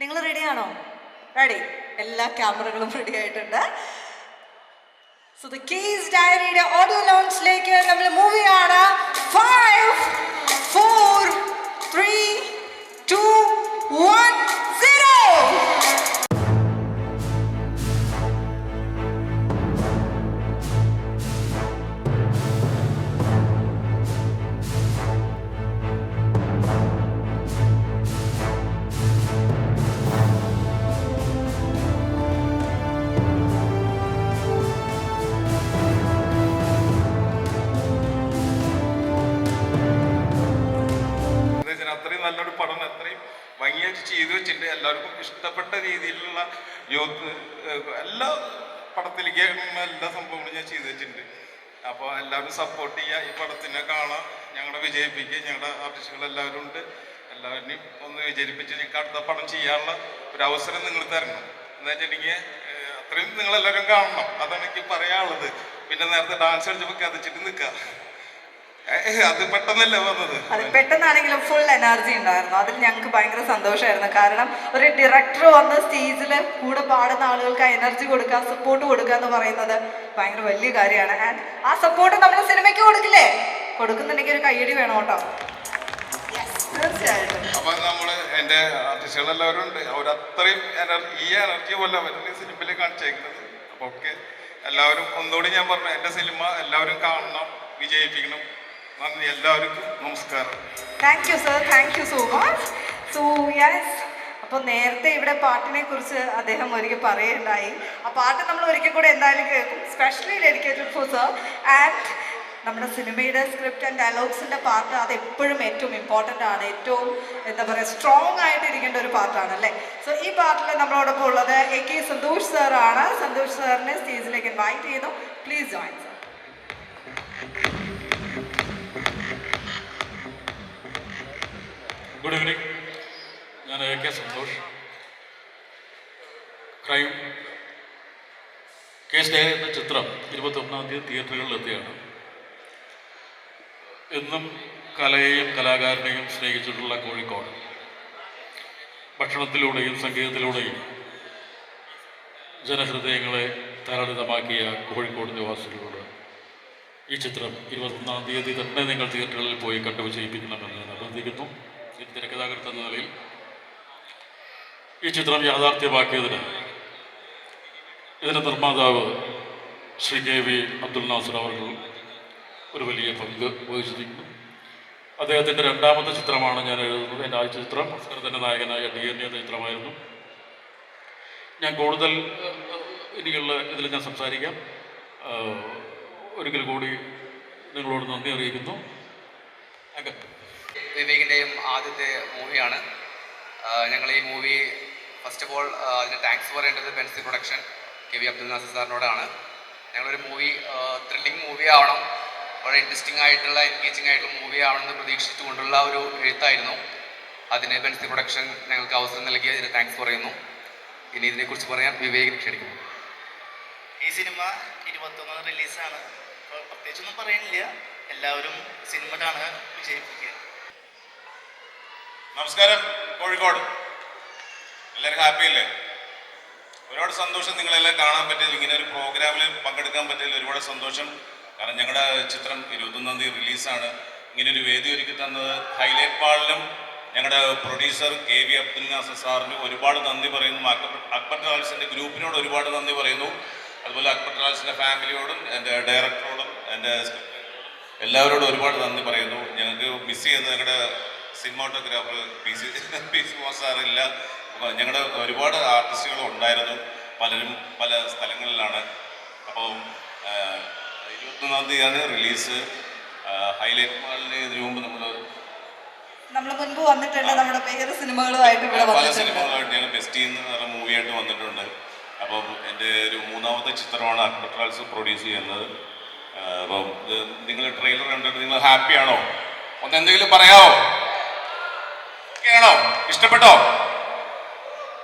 നിങ്ങൾ റെഡിയാണോ? റെഡി? എല്ലാ ക്യാമറകളും റെഡി ആയിട്ടുണ്ട്. സോ ദ കേസ് ഡയറിയുടെ ഓഡിയോ ലോഞ്ചിലേക്ക് നമ്മൾ മൂവ് ചെയ്യാണ്. 5 4 3 2 1 0. അത്രയും നല്ലൊരു പടം അത്രയും ഭംഗിയായിട്ട് ചെയ്തു വെച്ചിട്ടുണ്ട്. എല്ലാവർക്കും ഇഷ്ടപ്പെട്ട രീതിയിലുള്ള യൂത്ത് എല്ലാ പടത്തിലേക്കും എല്ലാ സംഭവങ്ങളും ഞാൻ ചെയ്തു വെച്ചിട്ടുണ്ട്. അപ്പോൾ എല്ലാവരും സപ്പോർട്ട് ചെയ്യുക, ഈ പടത്തിനെ കാണാം, ഞങ്ങളെ വിജയിപ്പിക്കുക. ഞങ്ങളുടെ ആർട്ടിസ്റ്റുകൾ എല്ലാവരും ഉണ്ട്. എല്ലാവരെയും ഒന്ന് വിജയിപ്പിച്ച് ഞങ്ങൾക്ക് അടുത്ത പടം ചെയ്യാനുള്ള ഒരു അവസരം നിങ്ങൾ തരണം. എന്താ വെച്ചിട്ടുണ്ടെങ്കിൽ അത്രയും നിങ്ങളെല്ലാവരും കാണണം. അതാണ് എനിക്ക് പറയാനുള്ളത്. പിന്നെ നേരത്തെ ഡാൻസ് കളിച്ചപ്പോൾ കഥച്ചിട്ട് നിൽക്കുക, അത് പെട്ടെന്നല്ലേ വന്നത്. അത് പെട്ടെന്നാണെങ്കിലും ഫുൾ എനർജി ഉണ്ടായിരുന്നു. അതിൽ ഞങ്ങൾക്ക് ഭയങ്കര സന്തോഷമായിരുന്നു. കാരണം ഒരു ഡയറക്ടർ വന്ന് സ്റ്റേജിൽ കൂടെ പാടുന്ന ആളുകൾക്ക് ആ എനർജി കൊടുക്കുക, സപ്പോർട്ട് കൊടുക്കുക എന്ന് പറയുന്നത് ഭയങ്കര വലിയ കാര്യമാണ്. ആൻഡ് ആ സപ്പോർട്ട് നമ്മൾ സിനിമയ്ക്ക് കൊടുക്കില്ലേ? കൊടുക്കുന്നുണ്ടെങ്കിൽ ഒരു കയ്യടി വേണം കേട്ടോ. തീർച്ചയായിട്ടും. അപ്പൊ നമ്മള് എന്റെ ആർട്ടിസ്റ്റുകൾ എല്ലാവരും ഉണ്ട്. അവരത്രയും ഈ എനർജി പോലെ അവരുടെ സിനിമയിൽ കാണിച്ചേക്കുന്നത്. അപ്പൊ ഓക്കെ, എല്ലാവരും ഒന്നുകൂടി ഞാൻ പറഞ്ഞു, എന്റെ സിനിമ എല്ലാവരും കാണണം, വിജയിപ്പിക്കണം. നന്ദി, എല്ലാവർക്കും നമസ്കാരം. Thank you sir, thank you so much. So yes, അപ്പോൾ നേരത്തെ ഇവിടെ പാട്ടിനെ കുറിച്ച് അദ്ദേഹം ഒരിക്കൽ പറയുണ്ടായി. ആ പാട്ട് നമ്മൾ ഒരിക്കൽ കൂടെ എന്തായാലും കേൾക്കും, specially dedicated four sir. And നമ്മുടെ സിനിമയുടെ സ്ക്രിപ്റ്റ് ആൻഡ് ഡയലോഗ്സിൻ്റെ പാർട്ട് അത് എപ്പോഴും ഏറ്റവും ഇമ്പോർട്ടൻ്റ് ആണ്, ഏറ്റവും എന്താ പറയുക സ്ട്രോങ് ആയിട്ട് ഇരിക്കേണ്ട ഒരു പാർട്ടാണ് അല്ലേ. സോ ഈ പാർട്ടിൽ നമ്മളോടൊപ്പം ഉള്ളത് AK സന്തോഷ് സാറാണ്. സന്തോഷ് സാറിനെ സ്റ്റേജിലേക്ക് ഇൻവൈറ്റ് ചെയ്യുന്നു. Please join sir. Good evening. ഞാൻ AK Santhosh. Crime case diary എന്ന ചിത്രം 21-ാം തീയതി തിയേറ്ററുകളിലെത്തിയാണ്. എന്നും കലയെയും കലാകാരനെയും സ്നേഹിച്ചിട്ടുള്ള കോഴിക്കോട് ഭക്ഷണത്തിലൂടെയും സംഗീതത്തിലൂടെയും ജനഹൃദയങ്ങളെ തരളിതമാക്കിയ കോഴിക്കോട് നിവാസികളോട് ഈ ചിത്രം 21-ാം തീയതി തന്നെ നിങ്ങൾ തിയേറ്ററുകളിൽ പോയി കണ്ടു വിജയിപ്പിക്കണമെന്ന് ഞാൻ അഭ്യർത്ഥിക്കുന്നു. തിരക്കഥാകൃത്ത് എന്ന നിലയിൽ ഈ ചിത്രം യാഥാർത്ഥ്യമാക്കിയതിന് ഇതിൻ്റെ നിർമ്മാതാവ് ശ്രീ KV അബ്ദുൽ നാസർ അവർ ഒരു വലിയ പങ്ക് വഹിച്ചിരിക്കുന്നു. അദ്ദേഹത്തിൻ്റെ രണ്ടാമത്തെ ചിത്രമാണ് ഞാൻ എഴുതുന്നത്. എൻ്റെ ആദ്യ ചിത്രം ഓസ്കറിൻ്റെ നായകനായ DNA എന്ന ചിത്രമായിരുന്നു. ഞാൻ കൂടുതൽ ഇനിയുള്ള ഇതിൽ ഞാൻ സംസാരിക്കാം. ഒരിക്കൽ കൂടി നിങ്ങളോട് നന്ദി അറിയിക്കുന്നു. വിവേകിൻ്റെയും ആദ്യത്തെ മൂവിയാണ്. ഞങ്ങൾ ഈ മൂവി ഫസ്റ്റ് ഓഫ് ഓൾ അതിന് താങ്ക്സ് പറയേണ്ടത് ബെൻസി പ്രൊഡക്ഷൻ KV അബ്ദുൽ നാസർ സാറിനോടാണ്. ഞങ്ങളൊരു മൂവി ത്രില്ലിംഗ് മൂവി ആവണം, വളരെ ഇൻട്രസ്റ്റിംഗ് ആയിട്ടുള്ള എൻഗേജിങ് ആയിട്ടുള്ള മൂവി ആവണമെന്ന് പ്രതീക്ഷിച്ചുകൊണ്ടുള്ള ഒരു എഴുത്തായിരുന്നു. അതിന് ബെൻസി പ്രൊഡക്ഷൻ ഞങ്ങൾക്ക് അവസരം നൽകി, അതിന് താങ്ക്സ് പറയുന്നു. ഇനി ഇതിനെക്കുറിച്ച് പറയാൻ വിവേകിനെ ക്ഷണിക്കുന്നു. ഈ സിനിമ 21 റിലീസാണ്. അപ്പോൾ പ്രത്യേകിച്ചൊന്നും പറയുന്നില്ല, എല്ലാവരും സിനിമ കാണുക, വിജയിപ്പിക്കുക. നമസ്കാരം കോഴിക്കോട്, എല്ലാവരും ഹാപ്പി അല്ലേ? ഒരുപാട് സന്തോഷം നിങ്ങളെല്ലാം കാണാൻ പറ്റിയത്, ഇങ്ങനെ ഒരു പ്രോഗ്രാമിൽ പങ്കെടുക്കാൻ പറ്റിയതിൽ ഒരുപാട് സന്തോഷം. കാരണം ഞങ്ങളുടെ ചിത്രം 21-ാം തീയതി റിലീസാണ്. ഇങ്ങനൊരു വേദി ഒരുക്കി തന്നത് ഹൈലൈറ്റ് മാളിലും ഞങ്ങളുടെ പ്രൊഡ്യൂസർ KV അബ്ദുൽ നാസർ സാറിന് ഒരുപാട് നന്ദി പറയുന്നു. അക്ബർ ട്രാവൽസിൻ്റെ ഗ്രൂപ്പിനോട് ഒരുപാട് നന്ദി പറയുന്നു. അതുപോലെ അക്ബർ ട്രാവൽസിൻ്റെ ഫാമിലിയോടും എൻ്റെ ഡയറക്ടറോടും എൻ്റെ എല്ലാവരോടും ഒരുപാട് നന്ദി പറയുന്നു. ഞങ്ങൾക്ക് മിസ് ചെയ്യുന്നത് ഞങ്ങളുടെ സിനിമാറ്റോഗ്രാഫർ PC മോഹൻ സാറില്ല. ഞങ്ങളുടെ ഒരുപാട് ആർട്ടിസ്റ്റുകളും ഉണ്ടായിരുന്നു, പലരും പല സ്ഥലങ്ങളിലാണ്. അപ്പോൾ 21-ാം തീയതിയാണ് റിലീസ്. ഹൈലൈറ്റ് മാളിന് ഇതിനു മുമ്പ് നമ്മൾ മുൻപ് വന്നിട്ടുണ്ട്, നമ്മുടെ പേര് സിനിമകളുമായിട്ട് പല സിനിമകളുമായിട്ട് ഞങ്ങൾ ബെസ്റ്റ് എന്ന് പറഞ്ഞ മൂവിയായിട്ട് വന്നിട്ടുണ്ട്. അപ്പം എൻ്റെ ഒരു മൂന്നാമത്തെ ചിത്രമാണ് അക്ബർ ട്രാവൽസ് പ്രൊഡ്യൂസ് ചെയ്യുന്നത്. അപ്പം നിങ്ങൾ ട്രെയിലർ കണ്ടിട്ട് നിങ്ങൾ ഹാപ്പിയാണോ? ഒന്ന് എന്തെങ്കിലും പറയാമോ? ഓക്കെയാണോ? ഇഷ്ടപ്പെട്ടോ?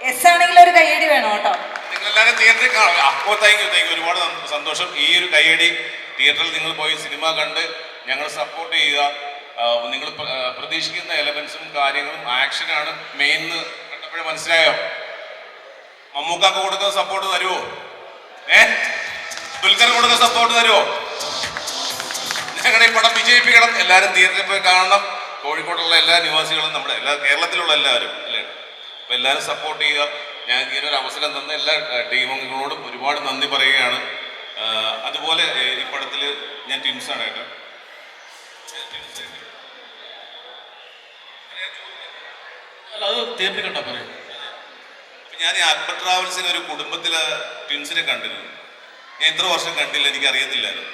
എസ് ആണെങ്കിൽ ഒരു കയ്യടി വേണം കേട്ടോ. നിങ്ങളെല്ലാവരും തിയേറ്ററിൽ കാണാം. അപ്പോൾ താങ്ക് യു ഒരുപാട് സന്തോഷം. ഈ ഒരു കയ്യടി തിയേറ്ററിൽ നിങ്ങൾ പോയി സിനിമ കണ്ട് ഞങ്ങൾ സപ്പോർട്ട് ചെയ്യുക. നിങ്ങൾ പ്രതീക്ഷിക്കുന്ന എലമെൻസും കാര്യങ്ങളും ആക്ഷനാണ് മെയിൻ അപ്പോഴേ മനസ്സിലായോ? മമ്മൂക്കാക്ക് കൊടുക്കുന്ന സപ്പോർട്ട് തരുമോ? ദുൽഖർ കൊടുക്കുന്ന സപ്പോർട്ട് തരുമോ? ഞങ്ങളുടെ ഈ പടം വിജയിപ്പിക്കണം. എല്ലാവരും തിയേറ്ററിൽ പോയി കാണണം. കോഴിക്കോടുള്ള എല്ലാ നിവാസികളും, നമ്മുടെ എല്ലാ കേരളത്തിലുള്ള എല്ലാവരും അല്ലേ, അപ്പോൾ എല്ലാവരും സപ്പോർട്ട് ചെയ്യുക. ഞാൻ ഇങ്ങനെ ഒരു അവസരം തന്ന എല്ലാ ടീമംഗങ്ങളോടും ഒരുപാട് നന്ദി പറയുകയാണ്. അതുപോലെ ഈ പടത്തിൽ ഞാൻ ട്വിൻസാണ് കേട്ടോ. അത് തിയേറ്ററിൽ കണ്ടാൽ പറയും. ഞാൻ ഈ അക്ബർ ട്രാവൽസിന് ഒരു കുടുംബത്തിലെ ട്വിൻസിനെ കണ്ടിരുന്നു. ഞാൻ ഇത്ര വർഷം കണ്ടില്ല, എനിക്ക് അറിയത്തില്ലായിരുന്നു.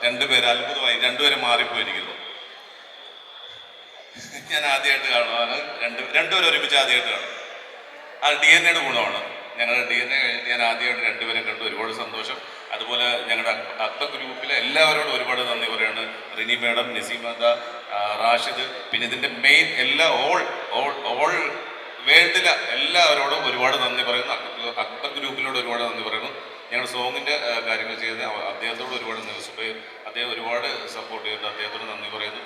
രണ്ടുപേര് അത്ഭുതമായി, രണ്ടുപേരും മാറിപ്പോയിരിക്കുന്നു. ഞാൻ ആദ്യമായിട്ട് കാണുവാണ്, രണ്ടുപേരും ഒരുമിച്ച് ആദ്യമായിട്ട് കാണും. ആ DNA ഗുണമാണ്. ഞങ്ങളുടെ DNA ഞാൻ ആദ്യമായിട്ട് രണ്ടുപേരെ കണ്ടു. ഒരുപാട് സന്തോഷം. അതുപോലെ ഞങ്ങളുടെ അക്ബർ ഗ്രൂപ്പിലെ എല്ലാവരോടും ഒരുപാട് നന്ദി പറയാണ്. റിനി മാഡം, നസീമദ, റാഷിദ്, പിന്നെ ഇതിൻ്റെ മെയിൻ എല്ലാ ഓൾ വേൾഡിലെ എല്ലാവരോടും ഒരുപാട് നന്ദി പറയുന്നു. അക്ബർ ഗ്രൂപ്പിനോട് ഒരുപാട് നന്ദി പറയുന്നു. ഞങ്ങളുടെ സോങ്ങിൻ്റെ കാര്യങ്ങൾ ചെയ്ത് അദ്ദേഹത്തോട് ഒരുപാട് സുബൈർ, അദ്ദേഹം ഒരുപാട് സപ്പോർട്ട് ചെയ്യുന്നു. അദ്ദേഹത്തോട് നന്ദി പറയുന്നു.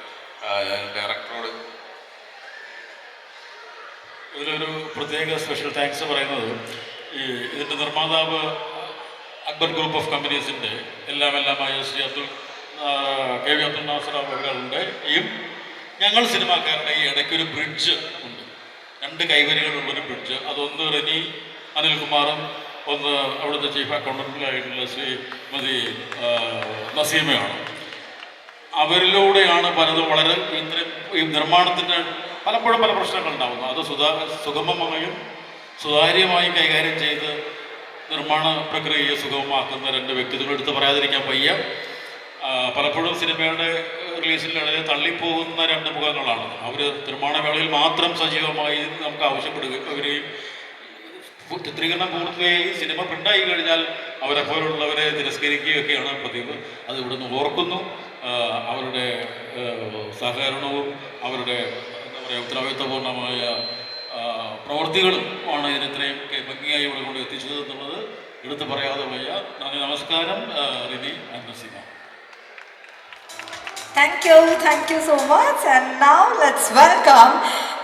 ഡയറക്ടറോട് ഇതിലൊരു പ്രത്യേക സ്പെഷ്യൽ താങ്ക്സ് പറയുന്നത്, ഈ ഇതിൻ്റെ നിർമ്മാതാവ് അക്ബർ ഗ്രൂപ്പ് ഓഫ് കമ്പനീസിൻ്റെ എല്ലാമായ ശ്രീ KV അബ്ദുൽ നാസർ അവരുടെയും ഞങ്ങൾ സിനിമാക്കാരുടെ ഈ ഇടയ്ക്കൊരു ബ്രിഡ്ജ് ഉണ്ട്. 2 കൈവരികളുള്ളൊരു ബ്രിഡ്ജ്. അതൊന്ന് റിനി അനിൽകുമാറും ഒന്ന് അവിടുത്തെ ചീഫ് അക്കൗണ്ടൻ്റായിട്ടുള്ള ശ്രീമതി നസീമയാണ്. അവരിലൂടെയാണ് പലതും വളരെ ഈ നിർമ്മാണത്തിൻ്റെ പലപ്പോഴും പല പ്രശ്നങ്ങൾ ഉണ്ടാകുന്നു. അത് സുഗമമായും സുതാര്യമായും കൈകാര്യം ചെയ്ത് നിർമ്മാണ പ്രക്രിയയെ സുഗമമാക്കുന്ന 2 വ്യക്തികൾ എടുത്ത് പറയാതിരിക്കാൻ വയ്യ. പലപ്പോഴും സിനിമയുടെ റിലീസിനിടെ തള്ളിപ്പോകുന്ന 2 മുഖങ്ങളാണ് അവർ. നിർമ്മാണവേളയിൽ മാത്രം സജീവമായി നമുക്ക് ആവശ്യപ്പെടുകയും ചിത്രീകരണം പൂർത്തിയായി സിനിമ പ്രിൻ്റായി കഴിഞ്ഞാൽ അവരെ പോലുള്ളവരെ തിരസ്കരിക്കുകയൊക്കെയാണ് പതിവ്. അത് ഇവിടുന്ന് ഓർക്കുന്നു. അവരുടെ സഹകരണവും അവരുടെ എന്താ പറയുക ഉത്തരവാദിത്വപൂർണമായ പ്രവൃത്തികളും ആണ് ഇതിനെത്രയും ഭംഗിയായി ഇവിടെ കൊണ്ട് എത്തിച്ചത് എന്നുള്ളത് എടുത്ത് പറയാതെ വയ്യ. നന്ദി, നമസ്കാരം. Rini and Naseema. Thank you so much. And now let's welcome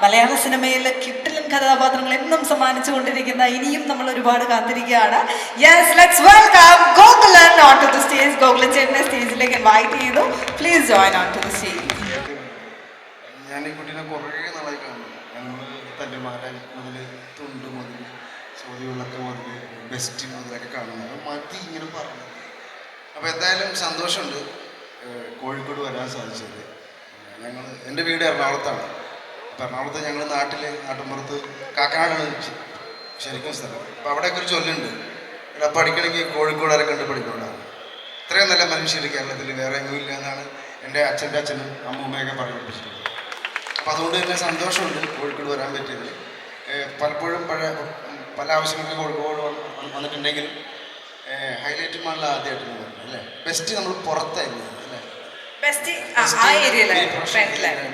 മലയാള സിനിമയിൽ കിട്ടിലും കഥാപാത്രങ്ങൾ എന്നും സമ്മാനിച്ചുകൊണ്ടിരിക്കുന്ന, ഇനിയും നമ്മൾ ഒരുപാട് കാത്തിരിക്കുകയാണ്. Yes, let's welcome Gokulan onto the stage. Gokulan ചേട്ടനെ സ്റ്റേജിലേക്ക് ഇൻവൈറ്റ് ചെയ്തു. Please join onto the stage. ഞാൻ ഈ കുട്ടീനെ കുറേ നാളായി കാണുന്നു. ഞങ്ങൾ തല്ലുമാരൻ മുതൽ തുണ്ട് മുതൽ ചോദ്യങ്ങളൊക്കെ മുതൽ ബെസ്റ്റ് മുതലൊക്കെ കാണുന്നത് മതി ഇങ്ങനെ പറഞ്ഞു. അപ്പോൾ എന്തായാലും സന്തോഷമുണ്ട് കോഴിക്കോട് വരാൻ സാധിച്ചത്. എൻ്റെ വീട് എറണാകുളത്താണ്. അപ്പോൾ എറണാകുളത്ത് ഞങ്ങൾ നാട്ടിൻപുറത്ത് കാക്കനാടാണ് ശരിക്കും സ്ഥലം. അപ്പോൾ അവിടെയൊക്കെ ഒരു ചൊല്ലുണ്ട്, ഇവിടെ പഠിക്കണമെങ്കിൽ കോഴിക്കോടുകാരെ കണ്ട് പഠിക്കണമെന്നാണ്. ഇത്രയും നല്ല മനുഷ്യർ കേരളത്തിൽ വേറെ എങ്ങും ഇല്ല എന്നാണ് എൻ്റെ അച്ഛൻ്റെ അച്ഛനും അമ്മൂമ്മയൊക്കെ പറഞ്ഞു പഠിപ്പിച്ചിട്ടുള്ളത്. അപ്പോൾ അതുകൊണ്ട് തന്നെ സന്തോഷമുണ്ട് കോഴിക്കോട് വരാൻ പറ്റിയതിൽ. പലപ്പോഴും പല ആവശ്യങ്ങൾക്ക് കോഴിക്കോട് വന്നിട്ടുണ്ടെങ്കിലും ഹൈലൈറ്റ് മാളിൽ ആദ്യമായിട്ട് പറഞ്ഞു അല്ലേ, ബെസ്റ്റ് നമ്മൾ പുറത്തായിരുന്നു അല്ലേ,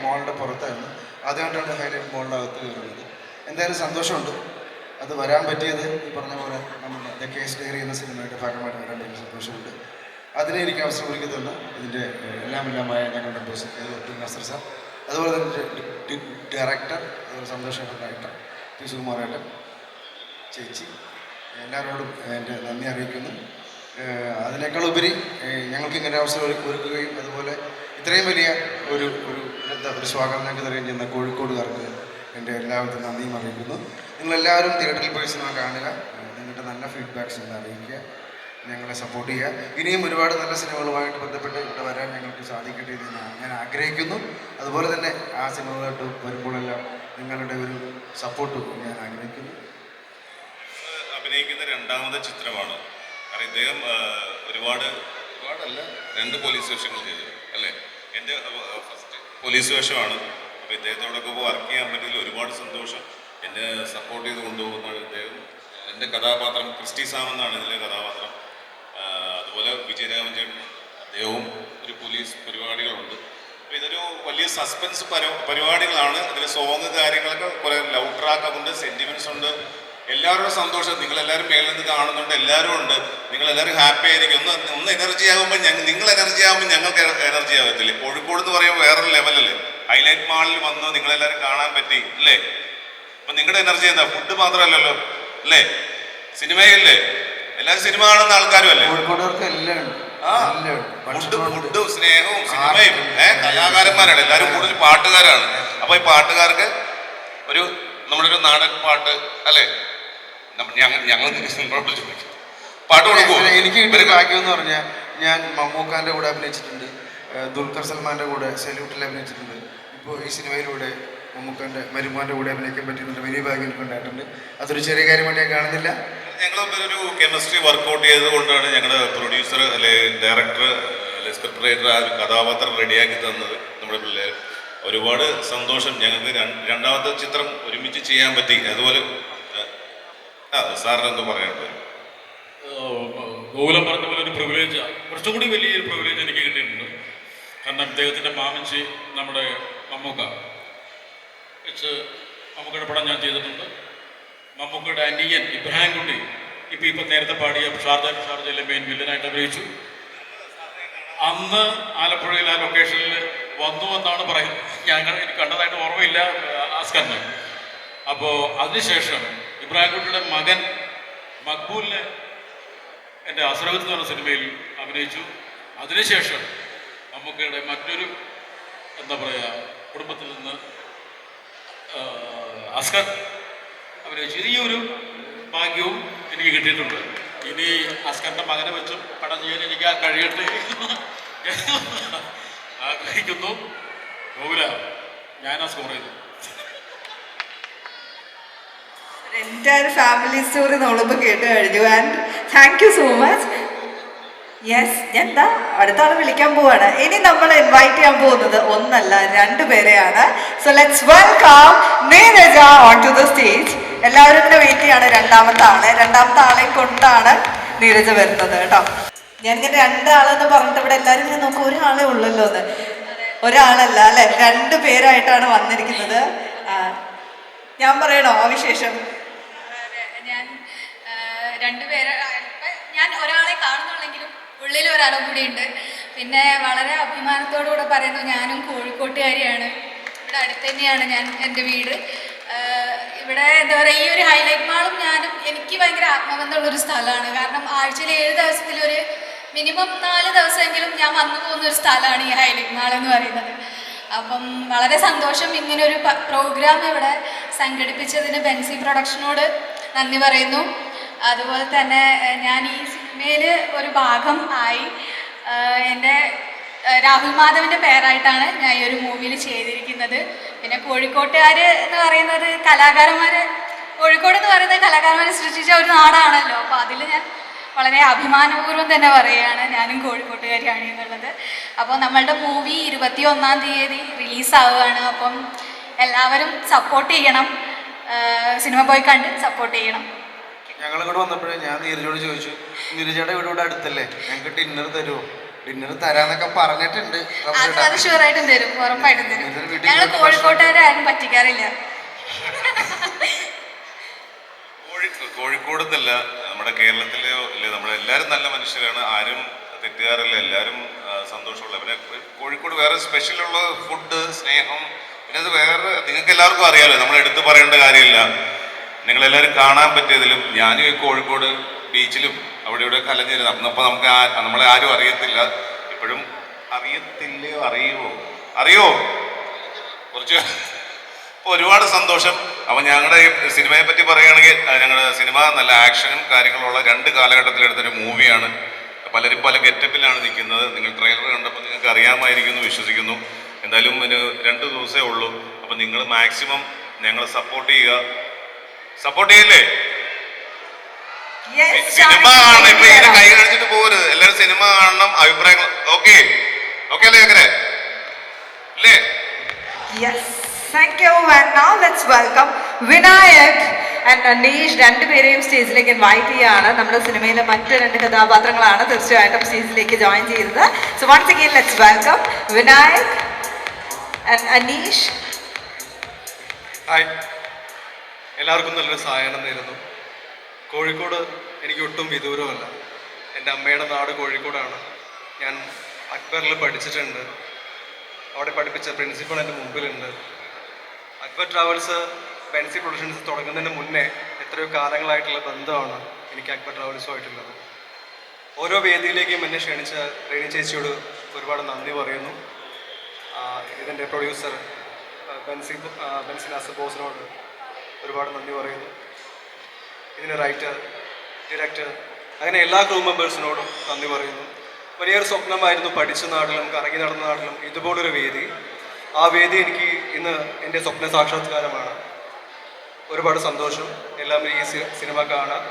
മോളുടെ പുറത്തായിരുന്നു. ആദ്യമായിട്ടാണ് ഹൈലൈറ്റ് മോളിൻ്റെ അകത്ത് കയറുന്നത്. എന്തായാലും സന്തോഷമുണ്ട് അത് വരാൻ പറ്റിയത്. ഈ പറഞ്ഞ പോലെ നമ്മുടെ ദ കേസ് ഡയറി എന്ന സിനിമയുടെ ഭാഗമായിട്ട് വരാൻ പറ്റിയ സന്തോഷമുണ്ട്. അതിനെ എനിക്ക് അവസരം ഒരുക്കി തന്ന ഇതിൻ്റെ എല്ലാമായ ഞങ്ങളുടെ ബോസ് അബ്ദുൽ നാസർ സാർ, അതുപോലെ തന്നെ ഡയറക്ടർ, അതുപോലെ സന്തോഷമായ ഡയറക്ടർ സുകുമാരേട്ടൻ, ചേച്ചി, എല്ലാവരോടും എൻ്റെ നന്ദി അറിയിക്കുന്നു. അതിനേക്കാൾ ഉപരി ഞങ്ങൾക്ക് ഇങ്ങനെ അവസരം ഒരുക്കുകയും അതുപോലെ ഇത്രയും വലിയ ഒരു സ്വാഗതം ഞങ്ങൾക്ക് തരുകയും ചെയ്യുന്ന കോഴിക്കോടുകാർക്ക് എൻ്റെ എല്ലാവിധ നന്ദിയും അറിയിക്കുന്നു. നിങ്ങളെല്ലാവരും തിയേറ്ററിൽ പോയി സിനിമ കാണുക, നിങ്ങളുടെ നല്ല ഫീഡ്ബാക്ക്സ് അറിയിക്കുക, ഞങ്ങളെ സപ്പോർട്ട് ചെയ്യുക. ഇനിയും ഒരുപാട് നല്ല സിനിമകളുമായിട്ട് ബന്ധപ്പെട്ട് ഇവിടെ വരാൻ ഞങ്ങൾക്ക് സാധിക്കട്ടെ എന്ന് ഞാൻ ആഗ്രഹിക്കുന്നു. അതുപോലെ തന്നെ ആ സിനിമകളായിട്ട് വരുമ്പോഴെല്ലാം നിങ്ങളുടെ ഒരു സപ്പോർട്ട് ഞാൻ ആഗ്രഹിക്കുന്നു. അഭിനയിക്കുന്ന 2ാമത്തെ ചിത്രമാണ്. കാരണം ഇദ്ദേഹം ഒരുപാടല്ല 2 പോലീസ് വേഷങ്ങൾ ചെയ്തു അല്ലേ. എൻ്റെ ഫസ്റ്റ് പോലീസ് വേഷമാണ്. അപ്പോൾ ഇദ്ദേഹത്തോടൊക്കെ വർക്ക് ചെയ്യാൻ പറ്റിയതിൽ ഒരുപാട് സന്തോഷം. എന്നെ സപ്പോർട്ട് ചെയ്ത് കൊണ്ടുപോകുന്നതാണ് ഇദ്ദേഹം. എൻ്റെ കഥാപാത്രം ക്രിസ്റ്റി സാം എന്നാണ് ഇതിലെ കഥാപാത്രം. അതുപോലെ വിജയരാമൻ ചേട്ടൻ, അദ്ദേഹവും ഒരു പോലീസ് പരിപാടികളുണ്ട്. അപ്പോൾ ഇതൊരു വലിയ സസ്പെൻസ് പരിപാടികളാണ്. ഇതിലെ സോങ് കാര്യങ്ങളൊക്കെ കുറേ ലവ് ട്രാക്ക് ഉണ്ട്, സെൻറ്റിമെൻറ്റ്സ് ഉണ്ട്. എല്ലാവരുടെ സന്തോഷം. നിങ്ങളെല്ലാവരും മേളിൽ നിന്ന് കാണുന്നുണ്ട്, എല്ലാവരും ഉണ്ട്. നിങ്ങളെല്ലാവരും ഹാപ്പി ആയിരിക്കും. ഒന്ന് എനർജി ആകുമ്പോൾ നിങ്ങൾ എനർജി ആകുമ്പോൾ ഞങ്ങൾക്ക് എനർജി ആകത്തില്ലേ. കോഴിക്കോട് എന്ന് പറയുമ്പോൾ വേറൊരു ലെവലല്ലേ. ഹൈലൈറ്റ് മാളിൽ വന്ന് നിങ്ങളെല്ലാവരും കാണാൻ പറ്റി അല്ലേ. അപ്പൊ നിങ്ങളുടെ എനർജി എന്താ? ഫുഡ് മാത്രമല്ലല്ലോ അല്ലേ, സിനിമയല്ലേ, എല്ലാവരും സിനിമ കാണുന്ന ആൾക്കാരും അല്ലേ? കോഴിക്കോടുകാർക്ക് എല്ലാം ഉണ്ട്. ആ എല്ലാം ഉണ്ട്. ഫുഡും സ്നേഹവും സിനിമയും കലാകാരന്മാരാണ് എല്ലാവരും, കൂടുതൽ പാട്ടുകാരാണ്. അപ്പൊ ഈ പാട്ടുകാർക്ക് നമ്മുടെ ഒരു നാടൻ പാട്ട് അല്ലേ, ഞങ്ങൾ നിങ്ങളോട് ചോദിക്കും, പാട്ട് കൊടുക്കുമോ? എനിക്ക് കിട്ടിയ ഭാഗ്യം എന്ന് പറഞ്ഞാൽ ഞാൻ മമ്മൂക്കാൻ്റെ കൂടെ അഭിനയിച്ചിട്ടുണ്ട്, ദുൽഖർ സൽമാൻ്റെ കൂടെ സല്യൂട്ടിൽ അഭിനയിച്ചിട്ടുണ്ട്. ഇപ്പോൾ ഈ സിനിമയിലൂടെ മമ്മൂക്കാൻ്റെ മരുമാൻ്റെ കൂടെ അഭിനയിക്കാൻ പറ്റുന്നുണ്ട്. വലിയ ഭാഗ്യം എനിക്ക് ഉണ്ടായിട്ടുണ്ട്. അതൊരു ചെറിയ കാര്യമായിട്ട് ഞാൻ കാണുന്നില്ല. ഞങ്ങളൊരു കെമിസ്ട്രി വർക്കൗട്ട് ചെയ്തത് കൊണ്ടാണ് ഞങ്ങളുടെ പ്രൊഡ്യൂസർ അല്ലെ ഡയറക്ടർ അല്ലെ സ്ക്രിപ്റ്റ് റൈറ്റർ ആ ഒരു കഥാപാത്രം റെഡിയാക്കി തന്നത്. നമ്മുടെ പിള്ളേർ ഒരുപാട് സന്തോഷം. ഞങ്ങൾക്ക് രണ്ടാമത്തെ ചിത്രം ഒരുമിച്ച് ചെയ്യാൻ പറ്റി. അതുപോലെ സാറിന് എന്തോ പറയാനുണ്ട്? ഗോകുലം പറഞ്ഞ പോലെ ഒരു പ്രിവിലേജ്, കുറച്ചും കൂടി വലിയൊരു പ്രിവിലേജ് എനിക്ക് കിട്ടിയിട്ടുണ്ട്. കാരണം ഇദ്ദേഹത്തിൻ്റെ മാമൻചി നമ്മുടെ മമ്മൂക്ക വെച്ച് മമ്മൂക്കയുടെ പടം ഞാൻ ചെയ്തിട്ടുണ്ട്. മമ്മൂക്കയുടെ അനിയൻ ഇബ്രാഹിം കുട്ടി ഇപ്പം നേരത്തെ പാടിയ ഷാർജയിലെ മെയിൻ വില്ലനായിട്ട് അഭിനയിച്ചു. അന്ന് ആലപ്പുഴയിൽ ആ ലൊക്കേഷനിൽ വന്നു എന്നാണ് പറയുന്നത്. എനിക്ക് കണ്ടതായിട്ട് ഓർമ്മയില്ല അസ്കറിന്. അപ്പോൾ അതിനുശേഷം ഇബ്രാഹിം കുട്ടിയുടെ മകൻ മക്ബൂലിനെ എൻ്റെ അസ്രവത്ത് എന്ന് പറഞ്ഞ സിനിമയിൽ അഭിനയിച്ചു. അതിനുശേഷം മമ്മൂക്കയുടെ മറ്റൊരു എന്താ പറയുക കുടുംബത്തിൽ നിന്ന് അസ്കർ അഭിനയിച്ചു. ഈ ഒരു ഭാഗ്യവും എനിക്ക് കിട്ടിയിട്ടുണ്ട്. ഇനി അസ്കറിൻ്റെ മകനെ വെച്ചും പടം ചെയ്യാൻ എനിക്ക് ആ കഴിയട്ടെ ആഗ്രഹിക്കുന്നു. ഗോകുല ഞാനാ സ്കോർ ചെയ്തു. എൻ്റെ ഒരു ഫാമിലി സ്റ്റോറി നമ്മളിപ്പോൾ കേട്ട് കഴിഞ്ഞു. And thank you so much. Yes, ഞാൻ എന്താ അടുത്ത ആൾ വിളിക്കാൻ പോവാണ്. ഇനി നമ്മൾ ഇൻവൈറ്റ് ചെയ്യാൻ പോകുന്നത് ഒന്നല്ല 2 പേരെയാണ്. So let's welcome Neeraja on to the stage. എല്ലാവരും ഇങ്ങനെ വെയിറ്റ് ചെയ്യാണ് രണ്ടാമത്തെ ആളെ കൊണ്ടാണ് നീരജ വരുന്നത് കേട്ടോ. ഞാനിങ്ങനെ 2 ആളെന്ന് പറഞ്ഞിട്ട് ഇവിടെ എല്ലാവരും ഇങ്ങനെ നോക്കും, ഒരാളെ ഉള്ളല്ലോ എന്ന്. ഒരാളല്ല അല്ലെ, 2 പേരായിട്ടാണ് വന്നിരിക്കുന്നത്. ഞാൻ പറയണോ ആ വിശേഷം? ഞാൻ 2 പേര്, ഞാൻ ഒരാളെ കാണുന്നുള്ളെങ്കിലും ഉള്ളിൽ ഒരാളും കൂടി ഉണ്ട്. പിന്നെ വളരെ അഭിമാനത്തോടുകൂടെ പറയുന്നു, ഞാനും കോഴിക്കോട്ടുകാരിയാണ്. ഇവിടെ അടുത്ത് തന്നെയാണ് എൻ്റെ വീട്. ഇവിടെ എന്താ പറയുക, ഈ ഒരു ഹൈലൈറ്റ് മാളും ഞാനും എനിക്ക് ഭയങ്കര ആത്മബന്ധമുള്ളൊരു സ്ഥലമാണ്. കാരണം ആഴ്ചയിൽ 7 ദിവസത്തിലൊരു മിനിമം 4 ദിവസമെങ്കിലും ഞാൻ വന്നു പോകുന്നൊരു സ്ഥലമാണ് ഈ ഹൈലൈറ്റ് മാൾ എന്ന് പറയുന്നത്. അപ്പം വളരെ സന്തോഷം ഇങ്ങനൊരു പ്രോഗ്രാം ഇവിടെ സംഘടിപ്പിച്ചതിന് ബെൻസി പ്രൊഡക്ഷനോട് നന്ദി പറയുന്നു. അതുപോലെ തന്നെ ഞാൻ ഈ സിനിമയിൽ ഒരു ഭാഗം ആയി. എൻ്റെ രാഹുൽ മാധവൻ്റെ പേരായിട്ടാണ് ഞാൻ ഈ ഒരു മൂവിയിൽ ചെയ്തിരിക്കുന്നത്. പിന്നെ കോഴിക്കോട്ടുകാർ എന്ന് പറയുന്നത് കോഴിക്കോട് എന്ന് പറയുന്നത് കലാകാരന്മാരെ സൃഷ്ടിച്ച ഒരു നാടാണല്ലോ. അപ്പോൾ അതിൽ ഞാൻ വളരെ അഭിമാനപൂർവ്വം തന്നെ പറയുകയാണ് ഞാനും കോഴിക്കോട്ടുകാരിയാണ് എന്നുള്ളത്. അപ്പോൾ നമ്മളുടെ മൂവി 21-ാം തീയതി റിലീസാവുകയാണ്. അപ്പം എല്ലാവരും സപ്പോർട്ട് ചെയ്യണം, സിനിമ പോയി കണ്ട് സപ്പോർട്ട് ചെയ്യണം. ഞങ്ങളിവിടെ വന്നപ്പോഴേ ഞാൻ നീരജോട് ചോദിച്ചു, നീരജയുടെ ഇവിടെ അടുത്തല്ലേ, ഞങ്ങൾക്ക് ഡിന്നർ തരുമോ? ഡിന്നർ തരാന്നൊക്കെ പറഞ്ഞിട്ടുണ്ട്. അത് ഷുവറായിട്ടും തരും, ഉറപ്പായിട്ടും തരും. ഞങ്ങൾ കോഴിക്കോട്ടുകാരും പറ്റിക്കാറില്ല. കോഴിക്കോട് എന്നല്ല, നമ്മുടെ കേരളത്തിലെ അല്ലേ, നമ്മളെല്ലാവരും നല്ല മനുഷ്യരാണ്, ആരും തെറ്റുകാരല്ല, എല്ലാവരും സന്തോഷമുള്ള. പിന്നെ കോഴിക്കോട് വേറെ സ്പെഷ്യലുള്ള ഫുഡ്, സ്നേഹം, പിന്നെ അത് വേറെ നിങ്ങൾക്ക് എല്ലാവർക്കും അറിയാമല്ലോ, നമ്മൾ എടുത്തു പറയേണ്ട കാര്യമില്ല. നിങ്ങളെല്ലാവരും കാണാൻ പറ്റിയതിലും ഞാനും ഈ കോഴിക്കോട് ബീച്ചിലും അവിടെ ഇവിടെ കലഞ്ഞിരുന്നു. അന്നപ്പോൾ നമ്മളെ ആരും അറിയത്തില്ല. ഇപ്പോഴും അറിയോ കുറച്ച്. അപ്പോൾ ഒരുപാട് സന്തോഷം. അപ്പം ഞങ്ങളുടെ ഈ സിനിമയെ പറ്റി പറയുകയാണെങ്കിൽ, ഞങ്ങളുടെ സിനിമ നല്ല ആക്ഷനും കാര്യങ്ങളുള്ള 2 കാലഘട്ടത്തിലെടുത്തൊരു മൂവിയാണ്. പലരും പല ഗെറ്റപ്പിലാണ് നിൽക്കുന്നത്. നിങ്ങൾ ട്രെയിലർ കണ്ടപ്പോൾ നിങ്ങൾക്ക് അറിയാമായിരിക്കുന്നു വിശ്വസിക്കുന്നു. എന്തായാലും ഒരു 2 ദിവസമേ ഉള്ളൂ. അപ്പം നിങ്ങൾ മാക്സിമം ഞങ്ങളെ സപ്പോർട്ട് ചെയ്യില്ലേ? സിനിമ കാണണം. ഇപ്പൊ ഇതിനെ കൈ കാണിച്ചിട്ട് പോകരുത്. എല്ലാവരും സിനിമ കാണണം, അഭിപ്രായങ്ങൾ. ഓക്കെ അല്ലേ അങ്ങനെ അല്ലേ? Thank you. And now let's welcome Vinayak and Anish. 2 പേരെയും സ്റ്റേജിലേക്ക് ഇൻവൈറ്റ് ചെയ്യാണ്. നമ്മുടെ സിനിമയിലെ മറ്റ് 2 കഥാപാത്രങ്ങളാണ് തീർച്ചയായിട്ടും സ്റ്റേജിലേക്ക് ജോയിൻ ചെയ്തത്. So once again let's welcome Vinayak and Anish. Hi, എല്ലാവർക്കും നല്ലൊരു സായാഹ്നം നേരുന്നു. കോഴിക്കോട് എനിക്ക് ഒട്ടും വിദൂരമല്ല. എൻ്റെ അമ്മയുടെ നാട് കോഴിക്കോടാണ്. ഞാൻ അക്ബറിൽ പഠിച്ചിട്ടുണ്ട്. അവിടെ പഠിപ്പിച്ച പ്രിൻസിപ്പൾ എൻ്റെ മുമ്പിലുണ്ട്. അക്ബർ ട്രാവൽസ് ബെൻസി പ്രൊഡക്ഷൻസ് തുടങ്ങുന്നതിന് മുന്നേ എത്രയോ കാലങ്ങളായിട്ടുള്ള ബന്ധമാണ് എനിക്ക് അക്ബർ ട്രാവൽസുമായിട്ടുള്ളത്. ഓരോ വേദിയിലേക്കും എന്നെ ക്ഷണിച്ച റേണി ചേച്ചിയോട് ഒരുപാട് നന്ദി പറയുന്നു. ഇതിൻ്റെ പ്രൊഡ്യൂസർ ബെൻസി നാസർ ബോസിനോട് ഒരുപാട് നന്ദി പറയുന്നു. ഇതിൻ്റെ റൈറ്റർ, ഡയറക്ടർ, അങ്ങനെ എല്ലാ ക്രൂ മെമ്പേഴ്സിനോടും നന്ദി പറയുന്നു. വലിയൊരു സ്വപ്നമായിരുന്നു പഠിച്ച നാട്ടിലും കറങ്ങി നടന്ന നാട്ടിലും ഇതുപോലൊരു വേദി. ആ വേദി എനിക്ക് ഇന്ന് എൻ്റെ സ്വപ്ന സാക്ഷാത്കാരമാണ്. ഒരുപാട് സന്തോഷം. എല്ലാവരും ഈ സിനിമ കാണാം.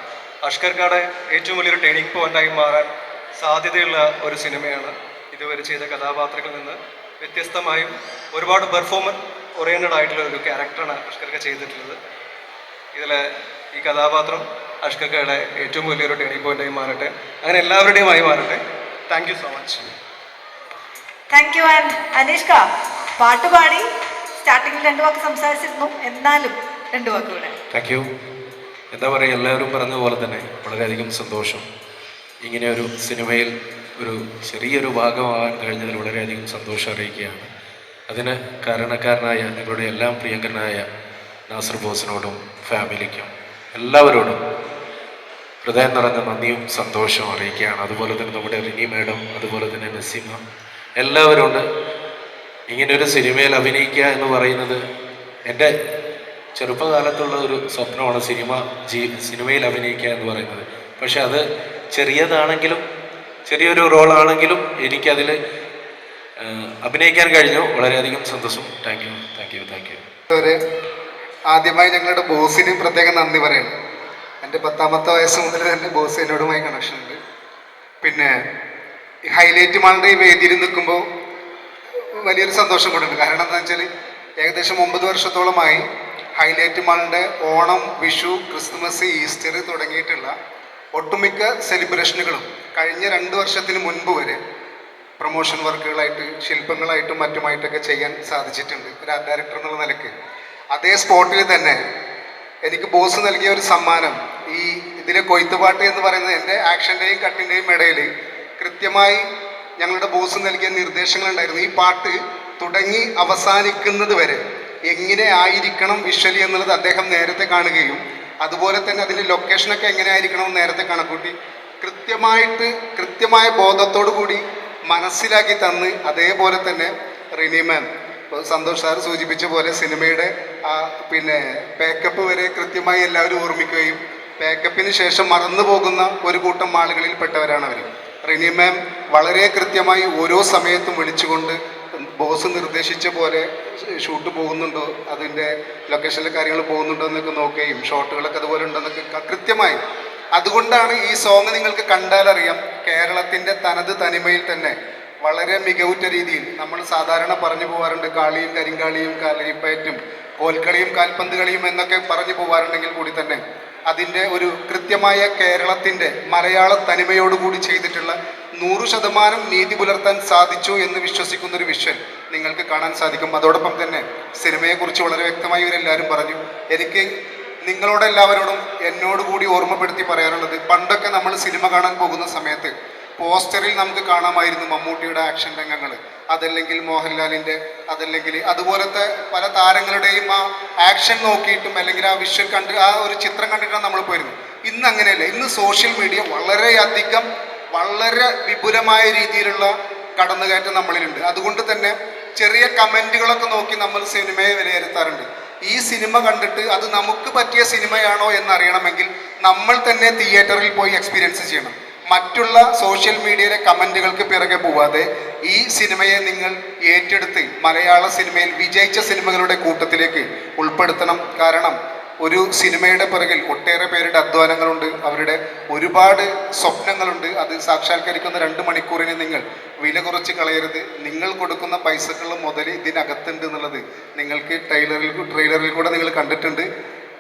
അഷ്കർക്കാടെ ഏറ്റവും വലിയൊരു ടേണിംഗ് പോയിന്റായി മാറാൻ സാധ്യതയുള്ള ഒരു സിനിമയാണ്. ഇതുവരെ ചെയ്ത കഥാപാത്രങ്ങളിൽ നിന്ന് വ്യത്യസ്തമായും ഒരുപാട് പെർഫോമൻസ് ഓറിയൻറ്റഡ് ആയിട്ടുള്ള ഒരു ക്യാരക്ടറാണ് അഷ്കർക്ക ചെയ്തിട്ടുള്ളത്. ഇതിൽ ഈ കഥാപാത്രം അഷ്കർക്കയുടെ ഏറ്റവും വലിയൊരു ടേണിംഗ് പോയിന്റായി മാറട്ടെ, അങ്ങനെ എല്ലാവരുടെയുമായി മാറട്ടെ. Thank you so much. Thank you. And Aneeshka, പാട്ട് പാടി സ്റ്റാർട്ടിങ്ങിൽ 2 വാക്ക് സംസാരിച്ചിരുന്നു, എന്നാലും 2 വാക്ക് കൂടെ. Thank you. എന്താ പറയുക, എല്ലാവരും പറഞ്ഞതുപോലെ തന്നെ വളരെയധികം സന്തോഷം. ഇങ്ങനെ ഒരു സിനിമയിൽ ഒരു ചെറിയൊരു ഭാഗമാകാൻ കഴിഞ്ഞതിൽ വളരെയധികം സന്തോഷം അറിയിക്കുകയാണ്. അതിന് കാരണക്കാരനായ ഞങ്ങളുടെ എല്ലാം പ്രിയങ്കരനായ നാസർ ബോസിനോടും ഫാമിലിക്കും എല്ലാവരോടും ഹൃദയം നിറഞ്ഞ നന്ദിയും സന്തോഷവും അറിയിക്കുകയാണ്. അതുപോലെ തന്നെ നമ്മുടെ റിനി മാഡം, അതുപോലെ തന്നെ നസീമ, എല്ലാവരും ഉണ്ട്. ഇങ്ങനൊരു സിനിമയിൽ അഭിനയിക്കുക എന്ന് പറയുന്നത് എൻ്റെ ചെറുപ്പകാലത്തുള്ള ഒരു സ്വപ്നമാണ്. സിനിമയിൽ അഭിനയിക്കുക എന്ന് പറയുന്നത്. പക്ഷെ അത് ചെറിയതാണെങ്കിലും ചെറിയൊരു റോളാണെങ്കിലും എനിക്കതിൽ അഭിനയിക്കാൻ കഴിഞ്ഞു. വളരെയധികം സന്തോഷം. Thank you, thank you, thank you. ആദ്യമായി ഞങ്ങളുടെ ബോസിന് പ്രത്യേകം നന്ദി പറയണം. എൻ്റെ 10ാമത്തെ വയസ്സ് മുതൽ തന്നെ ബോസ് എന്നോടുമായി കണക്ഷൻ ഉണ്ട്. പിന്നെ ഹൈലൈറ്റ് മാളുടെ ഈ വേദിയിൽ നിൽക്കുമ്പോൾ വലിയൊരു സന്തോഷം കൊണ്ടുണ്ട്. കാരണം എന്താ വെച്ചാൽ ഏകദേശം 9 വർഷത്തോളമായി ഹൈലൈറ്റ് മാളിൻ്റെ ഓണം, വിഷു, ക്രിസ്മസ്, ഈസ്റ്റർ തുടങ്ങിയിട്ടുള്ള ഒട്ടുമിക്ക സെലിബ്രേഷനുകളും കഴിഞ്ഞ 2 വർഷത്തിന് മുൻപ് വരെ പ്രൊമോഷൻ വർക്കുകളായിട്ട് ശില്പങ്ങളായിട്ടും മറ്റുമായിട്ടൊക്കെ ചെയ്യാൻ സാധിച്ചിട്ടുണ്ട് ഒരു ആർട്ട് ഡയറക്ടർ എന്നുള്ള നിലയ്ക്ക്. അതേ സ്പോട്ടിൽ തന്നെ എനിക്ക് ബോസ് നൽകിയ ഒരു സമ്മാനം, ഈ ഇതിലെ കൊയ്ത്തുപാട്ട് എന്ന് പറയുന്നത് എൻ്റെ ആക്ഷൻ്റെയും കട്ടിൻ്റെയും ഇടയിൽ കൃത്യമായി ഞങ്ങളുടെ ബോസ് നൽകിയ നിർദ്ദേശങ്ങളുണ്ടായിരുന്നു. ഈ പാട്ട് തുടങ്ങി അവസാനിക്കുന്നത് വരെ എങ്ങനെ ആയിരിക്കണം വിഷ്വലി എന്നുള്ളത് അദ്ദേഹം നേരത്തെ കാണുകയും അതുപോലെ തന്നെ അതിൻ്റെ ലൊക്കേഷനൊക്കെ എങ്ങനെ ആയിരിക്കണം നേരത്തെ കണക്കൂട്ടി കൃത്യമായ ബോധത്തോടു കൂടി മനസ്സിലാക്കി തന്ന്, അതേപോലെ തന്നെ റിനി മാം, സന്തോഷ് സാർ സൂചിപ്പിച്ച പോലെ സിനിമയുടെ പിന്നെ പാക്കപ്പ് വരെ കൃത്യമായി എല്ലാവരും ഓർമ്മിക്കുകയും പാക്കപ്പിന് ശേഷം മറന്നു പോകുന്ന ഒരു കൂട്ടം ആളുകളിൽ പെട്ടവരാണ് അവർ. റിനി മാം വളരെ കൃത്യമായി ഓരോ സമയത്തും വിളിച്ചുകൊണ്ട് ബോസ് നിർദ്ദേശിച്ച പോലെ ഷൂട്ട് പോകുന്നുണ്ടോ, അതിൻ്റെ ലൊക്കേഷനിലെ കാര്യങ്ങൾ പോകുന്നുണ്ടോ എന്നൊക്കെ നോക്കുകയും ഷോട്ടുകളൊക്കെ അതുപോലെ ഉണ്ടെന്നൊക്കെ കൃത്യമായി. അതുകൊണ്ടാണ് ഈ സോങ് നിങ്ങൾക്ക് കണ്ടാലറിയാം കേരളത്തിൻ്റെ തനത് തനിമയിൽ തന്നെ വളരെ മികവുറ്റ രീതിയിൽ നമ്മൾ സാധാരണ പറഞ്ഞു പോകാറുണ്ട്. കാളിയും കരിങ്കാളിയും കാലരിപ്പയറ്റും കോൽക്കളിയും കാൽപന്ത് കളിയും എന്നൊക്കെ പറഞ്ഞു പോകാറുണ്ടെങ്കിൽ കൂടി തന്നെ അതിൻ്റെ ഒരു കൃത്യമായ കേരളത്തിൻ്റെ മലയാള തനിമയോടുകൂടി ചെയ്തിട്ടുള്ള 100% നീതി പുലർത്താൻ സാധിച്ചു എന്ന് വിശ്വസിക്കുന്നൊരു വിഷ്വൽ നിങ്ങൾക്ക് കാണാൻ സാധിക്കും. അതോടൊപ്പം തന്നെ സിനിമയെക്കുറിച്ച് വളരെ വ്യക്തമായി ഇവരെല്ലാവരും പറഞ്ഞു. എനിക്ക് നിങ്ങളോടെല്ലാവരോടും എന്നോടുകൂടി ഓർമ്മപ്പെടുത്തി പറയാനുള്ളത്, പണ്ടൊക്കെ നമ്മൾ സിനിമ കാണാൻ പോകുന്ന സമയത്ത് പോസ്റ്ററിൽ നമുക്ക് കാണാമായിരുന്നു മമ്മൂട്ടിയുടെ ആക്ഷൻ രംഗങ്ങൾ, അതല്ലെങ്കിൽ മോഹൻലാലിൻ്റെ, അതല്ലെങ്കിൽ അതുപോലത്തെ പല താരങ്ങളുടെയും ആ ആക്ഷൻ നോക്കിയിട്ടും അല്ലെങ്കിൽ ആ വിഷ്വൽ കണ്ട് ആ ഒരു ചിത്രം കണ്ടിട്ടാണ് നമ്മൾ പോയിരുന്നത്. ഇന്ന് അങ്ങനെയല്ല. ഇന്ന് സോഷ്യൽ മീഡിയ വളരെയധികം വളരെ വിപുലമായ രീതിയിലുള്ള കടന്നുകയറ്റം നമ്മളിലുണ്ട്. അതുകൊണ്ട് തന്നെ ചെറിയ കമൻറ്റുകളൊക്കെ നോക്കി നമ്മൾ സിനിമയെ വിലയിരുത്താറുണ്ട്. ഈ സിനിമ കണ്ടിട്ട് അത് നമുക്ക് പറ്റിയ സിനിമയാണോ എന്നറിയണമെങ്കിൽ നമ്മൾ തന്നെ തിയേറ്ററിൽ പോയി എക്സ്പീരിയൻസ് ചെയ്യണം. മറ്റുള്ള സോഷ്യൽ മീഡിയയിലെ കമൻറ്റുകൾക്ക് പിറകെ പോവാതെ ഈ സിനിമയെ നിങ്ങൾ ഏറ്റെടുത്ത് മലയാള സിനിമയിൽ വിജയിച്ച സിനിമകളുടെ കൂട്ടത്തിലേക്ക് ഉൾപ്പെടുത്തണം. കാരണം ഒരു സിനിമയുടെ പിറകിൽ ഒട്ടേറെ പേരുടെ അധ്വാനങ്ങളുണ്ട്, അവരുടെ ഒരുപാട് സ്വപ്നങ്ങളുണ്ട്. അത് സാക്ഷാത്കരിക്കുന്ന 2 മണിക്കൂറിന് നിങ്ങൾ വില കുറച്ച് കളയരുത്. നിങ്ങൾ കൊടുക്കുന്ന പൈസകൾ മുതൽ ഇതിനകത്തുണ്ട് എന്നുള്ളത് നിങ്ങൾക്ക് ട്രെയിലറിൽ കൂടെ നിങ്ങൾ കണ്ടിട്ടുണ്ട്.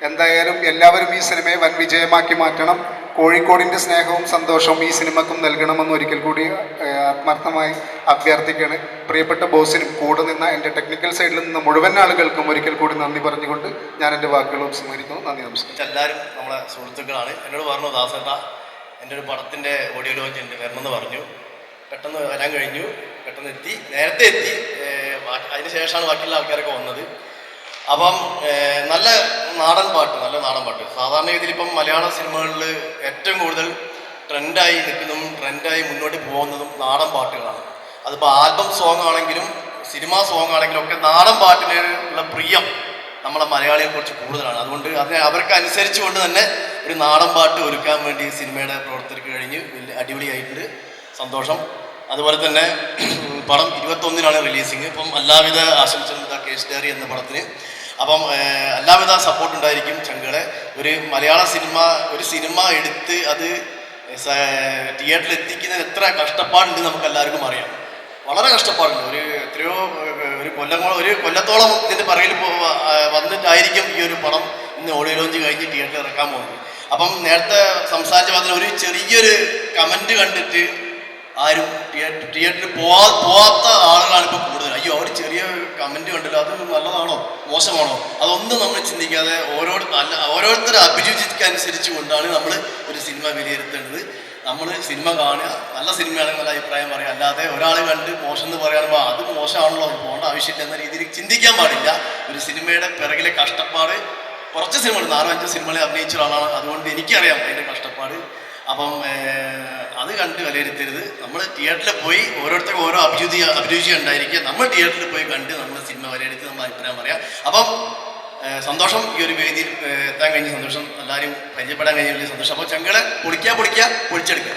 എന്തായാലും എല്ലാവരും ഈ സിനിമയെ വൻ വിജയമാക്കി മാറ്റണം. കോഴിക്കോടിൻ്റെ സ്നേഹവും സന്തോഷവും ഈ സിനിമക്കും നൽകണമെന്ന് ഒരിക്കൽ കൂടി ആത്മാർത്ഥമായി അഭ്യർത്ഥിക്കുകയാണ്. പ്രിയപ്പെട്ട ബോസിനും കൂടെ നിന്ന എൻ്റെ ടെക്നിക്കൽ സൈഡിൽ നിന്ന് മുഴുവൻ ആളുകൾക്കും ഒരിക്കൽ കൂടി നന്ദി പറഞ്ഞുകൊണ്ട് ഞാൻ എൻ്റെ വാക്കുകൾ ഉപസംഹരിക്കുന്നു. നന്ദി, നമസ്കാരം. എല്ലാവരും നമ്മളെ സുഹൃത്തുക്കളാണ്. എന്നോട് പറഞ്ഞു, ദാസേട്ട എൻ്റെ ഒരു പടത്തിൻ്റെ ഓഡിയോ ലോഞ്ച് ഉണ്ട്, വരണമെന്ന് പറഞ്ഞു. പെട്ടെന്ന് വരാൻ കഴിഞ്ഞു, പെട്ടെന്ന് എത്തി, നേരത്തെ എത്തി. അതിന് ശേഷമാണ് ബാക്കിയുള്ള ആൾക്കാരൊക്കെ വന്നത്. അപ്പം നല്ല നാടൻ പാട്ട് സാധാരണ രീതിയിൽ ഇപ്പം മലയാള സിനിമകളിൽ ഏറ്റവും കൂടുതൽ ട്രെൻഡായി നിൽക്കുന്നതും ട്രെൻഡായി മുന്നോട്ട് പോകുന്നതും നാടൻ പാട്ടുകളാണ്. അതിപ്പോൾ ആൽബം സോങ് ആണെങ്കിലും സിനിമാ സോങ് ആണെങ്കിലും ഒക്കെ നാടൻ പാട്ടിനുള്ള പ്രിയം നമ്മളെ മലയാളിയെ കുറിച്ച് കൂടുതലാണ്. അതുകൊണ്ട് അതിനെ അവർക്ക് അനുസരിച്ചുകൊണ്ട് തന്നെ ഒരു നാടൻ പാട്ട് ഒരുക്കാൻ വേണ്ടി സിനിമയുടെ പ്രവർത്തകർക്ക് കഴിഞ്ഞ് വലിയ അടിപൊളിയായിട്ടുണ്ട്. സന്തോഷം. അതുപോലെ തന്നെ പടം 21-നാണ് റിലീസിങ്. ഇപ്പം എല്ലാവിധ ആശംസകളും കേസ് ഡയറി എന്ന പടത്തിന്. അപ്പം എല്ലാവിധ സപ്പോർട്ട് ഉണ്ടായിരിക്കും ചങ്കുകളെ. ഒരു മലയാള സിനിമ എടുത്ത് അത് തിയേറ്ററിൽ എത്തിക്കുന്നതിന് എത്ര കഷ്ടപ്പാടുണ്ട് നമുക്ക് എല്ലാവർക്കും അറിയാം. വളരെ കഷ്ടപ്പാടുണ്ട്. ഒരു കൊല്ലത്തോളം ഇതിൻ്റെ പിറകിൽ വന്നിട്ടായിരിക്കും ഈ ഒരു പടം ഇന്ന് ഓഡിയോ ലോഞ്ച് കഴിഞ്ഞ് തിയേറ്ററിൽ ഇറക്കാൻ പോകുന്നത്. അപ്പം നേരത്തെ സംസാരിച്ച പറഞ്ഞ ഒരു ചെറിയൊരു കമൻറ്റ് കണ്ടിട്ട് ആരും തിയേറ്ററിൽ പോവാത്ത ആളുകളാണ് ഇപ്പോൾ കൂടുതൽ. അയ്യോ അവർ ചെറിയ കമൻറ്റ് കണ്ടല്ലോ, അത് നല്ലതാണോ മോശമാണോ അതൊന്നും നമ്മൾ ചിന്തിക്കാതെ ഓരോരുത്തരുടെ അഭിരുചിക്കനുസരിച്ച് കൊണ്ടാണ് നമ്മൾ ഒരു സിനിമ വിലയിരുത്തേണ്ടത്. നമ്മൾ സിനിമ കാണുക, നല്ല സിനിമയാണെങ്കിൽ നല്ല അഭിപ്രായം പറയുക, അല്ലാതെ ഒരാൾ കണ്ട് മോശം എന്ന് പറയുമ്പോൾ അത് മോശമാണല്ലോ പോകേണ്ട ആവശ്യമില്ല എന്ന രീതിയിൽ ചിന്തിക്കാൻ പാടില്ല. ഒരു സിനിമയുടെ പിറകിലെ കഷ്ടപ്പാട് കുറച്ച് സിനിമകൾ 4-5 സിനിമകളിൽ അഭിനയിച്ച ഒരാളാണ്. അതുകൊണ്ട് എനിക്കറിയാം അതിൻ്റെ കഷ്ടപ്പാട്. അപ്പം അത് കണ്ട് വിലയിരുത്തരുത്. നമ്മൾ തിയേറ്ററിൽ പോയി ഓരോരുത്തർക്കും ഓരോ അഭിരുചി ഉണ്ടായിരിക്കുക. നമ്മൾ തിയേറ്ററിൽ പോയി കണ്ട് നമ്മൾ സിനിമ വിലയിരുത്തി നമ്മൾ അഭിപ്രായം പറയാം. അപ്പം സന്തോഷം, ഈ ഒരു വേദിയിൽ എത്താൻ കഴിഞ്ഞ സന്തോഷം, എല്ലാവരും പരിചയപ്പെടാൻ കഴിഞ്ഞ വലിയ സന്തോഷം. അപ്പോൾ ചങ്കളെ പൊളിക്കുക പൊളിച്ചെടുക്കുക.